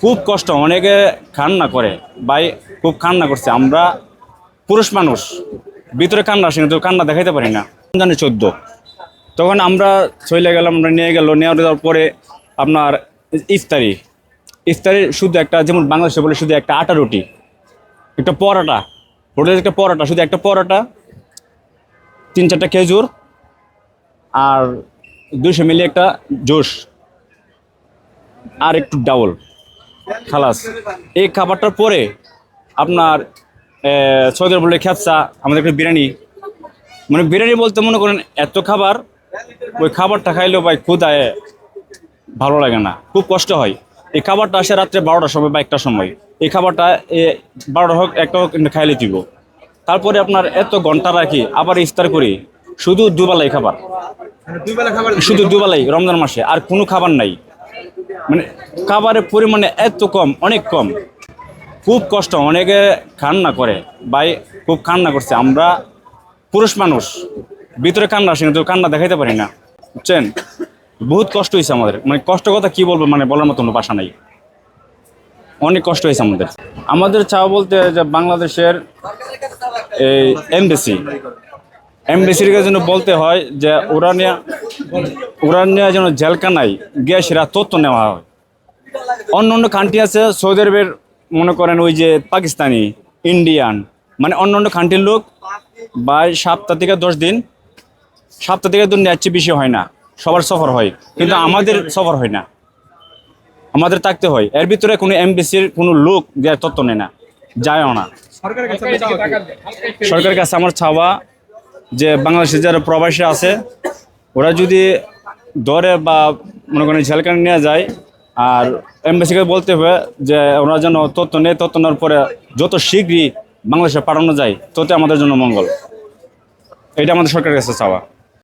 খুব কষ্ট, অনেকে কান্না করে ভাই, খুব কান্না করছে। আমরা পুরুষ মানুষ, ভিতরে কান্না আসে কিন্তু কান্না দেখাইতে পারি না। জানি 14 তখন আমরা চলে গেলাম, আমরা নিয়ে যাওয়ার পরে আপনার ইফতারি ইফতারি শুধু একটা, যেমন বাংলাদেশে বলে শুধু একটা আটা রুটি, একটা পরোটা, হোটেলের একটা পরোটা, শুধু একটা পরোটা, 3-4টা খেজুর আর 200 মিলি একটা জুস আর একটু ডাউল, খালাস। এই খাবারটার পরে আপনার সৌদি বলে খ্যাপসা, আমাদের একটা বিরিয়ানি, মানে বিরিয়ানি বলতে মনে করেন এত খাবার, ওই খাবারটা খাইলেও ভাই ক্ষুধায় ভালো লাগে না, খুব কষ্ট হয়। এই খাবারটা আসে রাত্রে 12টার সময় বা 1টার সময়। এই খাবারটা 12টা হোক 1টা হোক খাইলে দিব। তারপরে আপনার এত ঘন্টা রাখি, আবার ইফতার করি, শুধু দুবেলাই খাবার, শুধু দুবেলাই রমজান মাসে, আর কোনো খাবার নাই। মানে খাবারের পরিমাণে এত কম, অনেক কম, খুব কষ্ট, অনেকে কান্না করে ভাই, খুব কান্না করছে। আমরা পুরুষ মানুষ, ভিতরে কান্না আসে কিন্তু কান্না দেখাইতে পারি না, বুঝছেন? বহুত কষ্ট হয়েছে আমাদের, মানে কষ্ট কথা কি বলবো, মানে বলার মতো কোনো ভাষা নাই, অনেক কষ্ট হয়েছে আমাদের। আমাদের চাওয়া বলতে যে বাংলাদেশের এই এমবেসির জন্য বলতে হয় যে ওরা নিয়ে যেন জেলখানায় গিয়ে সেরা তথ্য নেওয়া হয়। অন্য অন্য কান্ট্রি আছে সৌদি আরবের, মনে করেন ওই যে পাকিস্তানি, ইন্ডিয়ান, মানে অন্য অন্য কান্ট্রির লোক বা 7 থেকে 10 দিন, 7 থেকে 10 দিন যাচ্ছে, বেশি হয় না, সবার সফর হয়, কিন্তু আমাদের সফর হয় না, আমাদের থাকতে হয়। এর ভিতরে কোনো এমবেসির কোনো লোক দেওয়ার তথ্য নেয় না, যায়ও না। সরকারের কাছে আমার চাওয়া যে বাংলাদেশের যারা প্রবাসী আছে ওরা যদি ধরে বা মনে করেন জেলখানা নিয়ে যায়, আর এমবেসিকে বলতে হবে যে ওরা যেন তথ্য নেয়, তথ্য নেওয়ার পরে যত শীঘ্রই বাংলাদেশে পাঠানো যায় তত আমাদের জন্য মঙ্গল। এটা আমাদের সরকারের কাছে চাওয়া।